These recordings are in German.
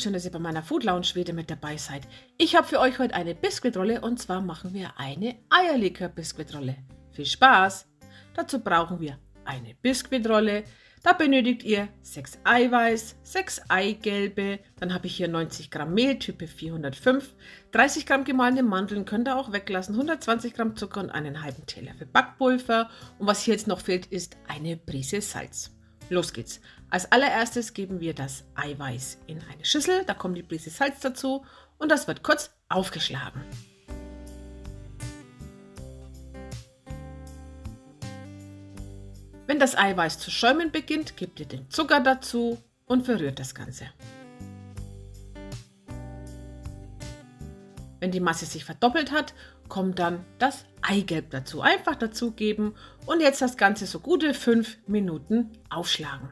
schön, dass ihr bei meiner Food Lounge wieder mit dabei seid. Ich habe für euch heute eine Biskuitrolle und zwar machen wir eine Eierlikör-Biskuitrolle. Viel Spaß! Dazu brauchen wir eine Biskuitrolle. Da benötigt ihr 6 Eiweiß, 6 Eigelbe, dann habe ich hier 90 Gramm Mehl, Type 405, 30 Gramm gemahlene Mandeln, könnt ihr auch weglassen, 120 Gramm Zucker und einen halben Teelöffel Backpulver. Und was hier jetzt noch fehlt, ist eine Prise Salz. Los geht's. Als allererstes geben wir das Eiweiß in eine Schüssel, da kommt die Prise Salz dazu und das wird kurz aufgeschlagen. Wenn das Eiweiß zu schäumen beginnt, gebt ihr den Zucker dazu und verrührt das Ganze. Wenn die Masse sich verdoppelt hat, kommt dann das Eigelb dazu. Einfach dazugeben und jetzt das Ganze so gute 5 Minuten aufschlagen.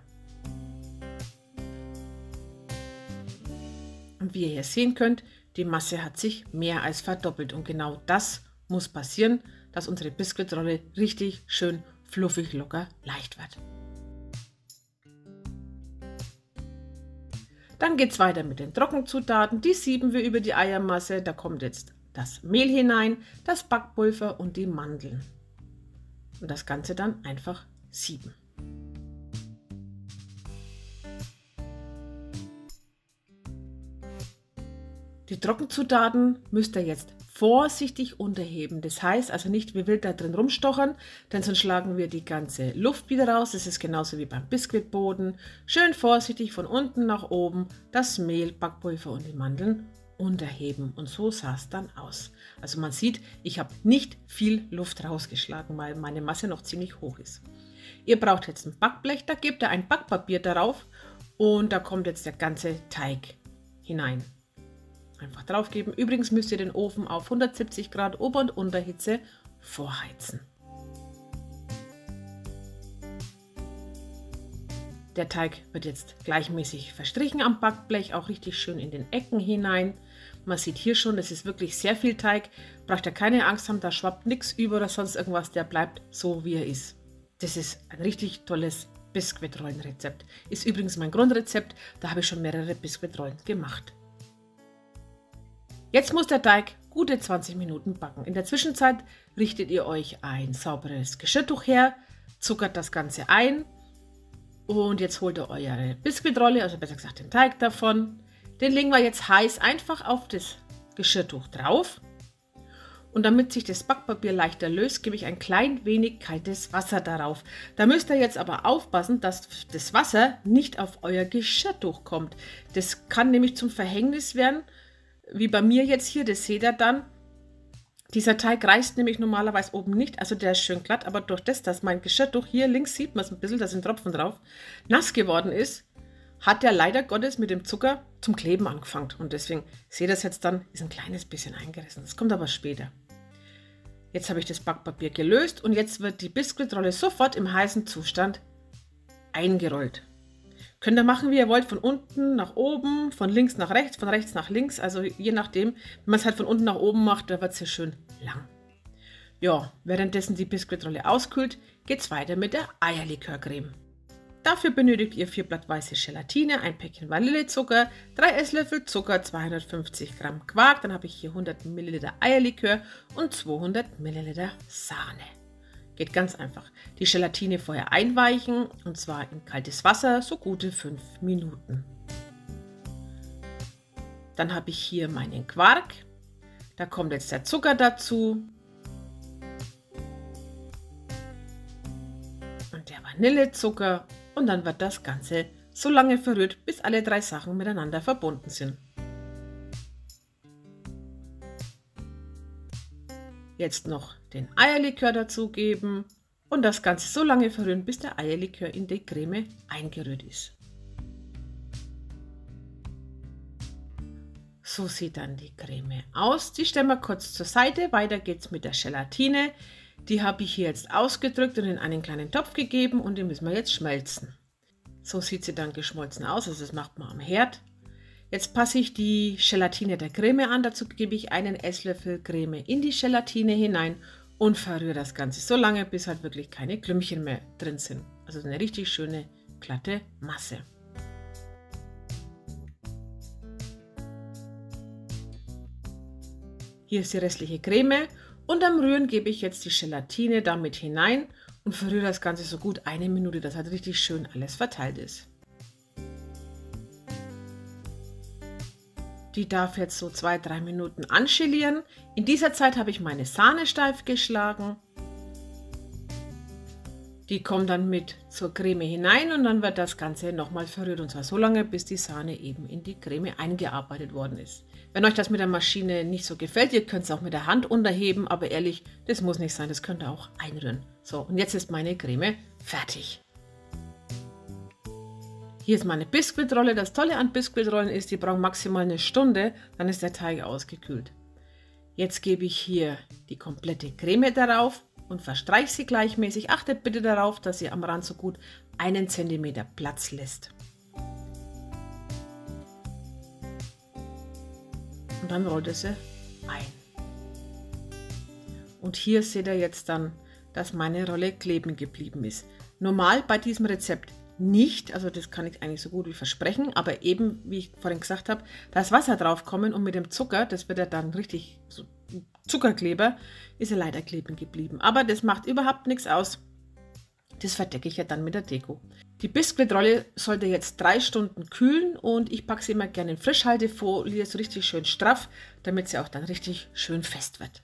Und wie ihr hier sehen könnt, die Masse hat sich mehr als verdoppelt und genau das muss passieren, dass unsere Biskuitrolle richtig schön fluffig, locker, leicht wird. Dann geht es weiter mit den Trockenzutaten. Die sieben wir über die Eiermasse. Da kommt jetzt das Mehl hinein, das Backpulver und die Mandeln. Und das Ganze dann einfach sieben. Die Trockenzutaten müsst ihr jetzt vorsichtig unterheben. Das heißt also nicht wie wild da drin rumstochern, denn sonst schlagen wir die ganze Luft wieder raus. Das ist genauso wie beim Biskuitboden. Schön vorsichtig von unten nach oben das Mehl, Backpulver und die Mandeln unterheben. Und so sah es dann aus. Also man sieht, ich habe nicht viel Luft rausgeschlagen, weil meine Masse noch ziemlich hoch ist. Ihr braucht jetzt ein Backblech, da gebt ihr ein Backpapier darauf und da kommt jetzt der ganze Teig hinein. Einfach drauf geben. Übrigens müsst ihr den Ofen auf 170 Grad Ober- und Unterhitze vorheizen. Der Teig wird jetzt gleichmäßig verstrichen am Backblech, auch richtig schön in den Ecken hinein. Man sieht hier schon, das ist wirklich sehr viel Teig. Braucht ihr keine Angst haben, da schwappt nichts über oder sonst irgendwas. Der bleibt so, wie er ist. Das ist ein richtig tolles Biskuitrollenrezept. Ist übrigens mein Grundrezept. Da habe ich schon mehrere Biskuitrollen gemacht. Jetzt muss der Teig gute 20 Minuten backen. In der Zwischenzeit richtet ihr euch ein sauberes Geschirrtuch her, zuckert das Ganze ein und jetzt holt ihr eure Biskuitrolle, also besser gesagt den Teig davon. Den legen wir jetzt heiß einfach auf das Geschirrtuch drauf und damit sich das Backpapier leichter löst, gebe ich ein klein wenig kaltes Wasser darauf. Da müsst ihr jetzt aber aufpassen, dass das Wasser nicht auf euer Geschirrtuch kommt. Das kann nämlich zum Verhängnis werden. Wie bei mir jetzt hier, das seht ihr dann. Dieser Teig reißt nämlich normalerweise oben nicht, also der ist schön glatt, aber durch das, dass mein Geschirrtuch hier links sieht man es ein bisschen, da sind Tropfen drauf, nass geworden ist, hat der leider Gottes mit dem Zucker zum Kleben angefangen. Und deswegen seht ihr das jetzt dann, ist ein kleines bisschen eingerissen. Das kommt aber später. Jetzt habe ich das Backpapier gelöst und jetzt wird die Biskuitrolle sofort im heißen Zustand eingerollt. Könnt ihr machen, wie ihr wollt, von unten nach oben, von links nach rechts, von rechts nach links, also je nachdem. Wenn man es halt von unten nach oben macht, da wird es hier schön lang. Ja, währenddessen die Biskuitrolle auskühlt, geht es weiter mit der Eierlikörcreme. Dafür benötigt ihr 4 Blatt weiße Gelatine, ein Päckchen Vanillezucker, 3 Esslöffel Zucker, 250 Gramm Quark, dann habe ich hier 100 Milliliter Eierlikör und 200 Milliliter Sahne. Geht ganz einfach. Die Gelatine vorher einweichen und zwar in kaltes Wasser, so gute 5 Minuten. Dann habe ich hier meinen Quark. Da kommt jetzt der Zucker dazu. Und der Vanillezucker. Und dann wird das Ganze so lange verrührt, bis alle 3 Sachen miteinander verbunden sind. Jetzt noch den Eierlikör dazugeben und das Ganze so lange verrühren, bis der Eierlikör in die Creme eingerührt ist. So sieht dann die Creme aus. Die stellen wir kurz zur Seite. Weiter geht es mit der Gelatine. Die habe ich hier jetzt ausgedrückt und in einen kleinen Topf gegeben und die müssen wir jetzt schmelzen. So sieht sie dann geschmolzen aus, also das macht man am Herd. Jetzt passe ich die Gelatine der Creme an. Dazu gebe ich einen Esslöffel Creme in die Gelatine hinein und verrühre das Ganze so lange, bis halt wirklich keine Klümpchen mehr drin sind. Also eine richtig schöne, glatte Masse. Hier ist die restliche Creme und am Rühren gebe ich jetzt die Gelatine damit hinein und verrühre das Ganze so gut 1 Minute, dass halt richtig schön alles verteilt ist. Die darf jetzt so 2-3 Minuten anchillieren. In dieser Zeit habe ich meine Sahne steif geschlagen. Die kommt dann mit zur Creme hinein und dann wird das Ganze nochmal verrührt. Und zwar so lange, bis die Sahne eben in die Creme eingearbeitet worden ist. Wenn euch das mit der Maschine nicht so gefällt, ihr könnt es auch mit der Hand unterheben. Aber ehrlich, das muss nicht sein, das könnt ihr auch einrühren. So, und jetzt ist meine Creme fertig. Hier ist meine Biskuitrolle. Das Tolle an Biskuitrollen ist, die brauchen maximal 1 Stunde, dann ist der Teig ausgekühlt. Jetzt gebe ich hier die komplette Creme darauf und verstreiche sie gleichmäßig. Achtet bitte darauf, dass ihr am Rand so gut 1 cm Platz lässt. Und dann rollt ihr sie ein. Und hier seht ihr jetzt dann, dass meine Rolle kleben geblieben ist. Normal bei diesem Rezept nicht, also das kann ich eigentlich so gut wie versprechen, aber eben, wie ich vorhin gesagt habe, da ist Wasser drauf kommen und mit dem Zucker, das wird ja dann richtig so Zuckerkleber, ist ja leider kleben geblieben. Aber das macht überhaupt nichts aus. Das verdecke ich ja dann mit der Deko. Die Biskuitrolle sollte jetzt 3 Stunden kühlen und ich packe sie immer gerne in Frischhaltefolie, so richtig schön straff, damit sie auch dann richtig schön fest wird.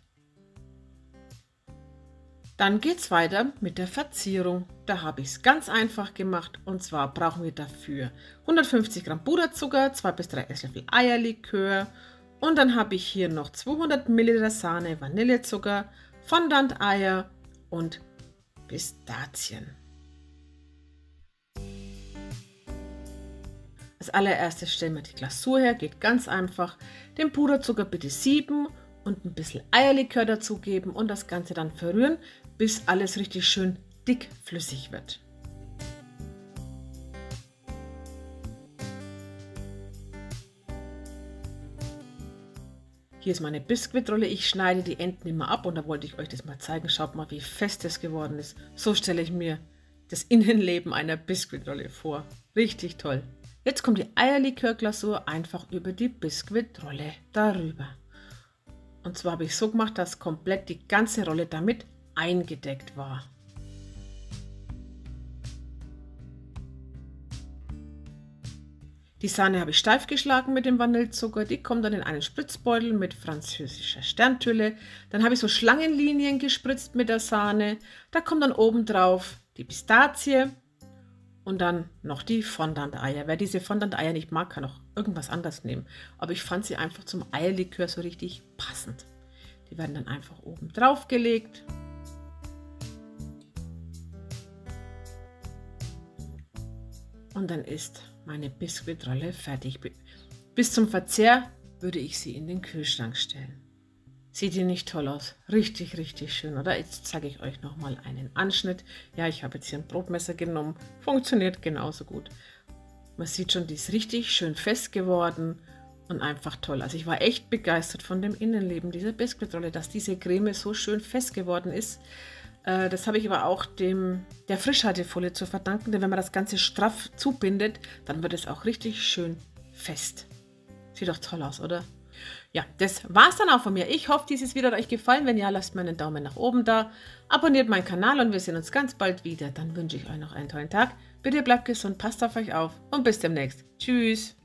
Dann geht es weiter mit der Verzierung. Da habe ich es ganz einfach gemacht und zwar brauchen wir dafür 150 Gramm Puderzucker, 2 bis 3 Esslöffel Eierlikör und dann habe ich hier noch 200 Milliliter Sahne, Vanillezucker, Fondant-Eier und Pistazien. Als allererstes stellen wir die Glasur her, geht ganz einfach. Den Puderzucker bitte sieben und ein bisschen Eierlikör dazugeben und das Ganze dann verrühren, bis alles richtig schön dickflüssig wird. Hier ist meine Biskuitrolle. Ich schneide die Enden immer ab und da wollte ich euch das mal zeigen. Schaut mal, wie fest das geworden ist. So stelle ich mir das Innenleben einer Biskuitrolle vor. Richtig toll. Jetzt kommt die Eierlikörglasur einfach über die Biskuitrolle darüber. Und zwar habe ich so gemacht, dass komplett die ganze Rolle damit eingedeckt war. Die Sahne habe ich steif geschlagen mit dem Vanillezucker. Die kommt dann in einen Spritzbeutel mit französischer Sterntülle. Dann habe ich so Schlangenlinien gespritzt mit der Sahne. Da kommt dann oben drauf die Pistazie und dann noch die Fondant-Eier. Wer diese Fondant-Eier nicht mag, kann auch irgendwas anderes nehmen. Aber ich fand sie einfach zum Eierlikör so richtig passend. Die werden dann einfach oben drauf gelegt. Und dann ist meine Biskuitrolle fertig. Bis zum Verzehr würde ich sie in den Kühlschrank stellen. Sieht die nicht toll aus? Richtig, richtig schön, oder? Jetzt zeige ich euch nochmal einen Anschnitt. Ja, ich habe jetzt hier ein Brotmesser genommen. Funktioniert genauso gut. Man sieht schon, die ist richtig schön fest geworden und einfach toll. Also ich war echt begeistert von dem Innenleben dieser Biskuitrolle, dass diese Creme so schön fest geworden ist. Das habe ich aber auch der Frischhaltefolie zu verdanken, denn wenn man das Ganze straff zubindet, dann wird es auch richtig schön fest. Sieht doch toll aus, oder? Ja, das war es dann auch von mir. Ich hoffe, dieses Video hat euch gefallen. Wenn ja, lasst mir einen Daumen nach oben da. Abonniert meinen Kanal und wir sehen uns ganz bald wieder. Dann wünsche ich euch noch einen tollen Tag. Bitte bleibt gesund, passt auf euch auf und bis demnächst. Tschüss.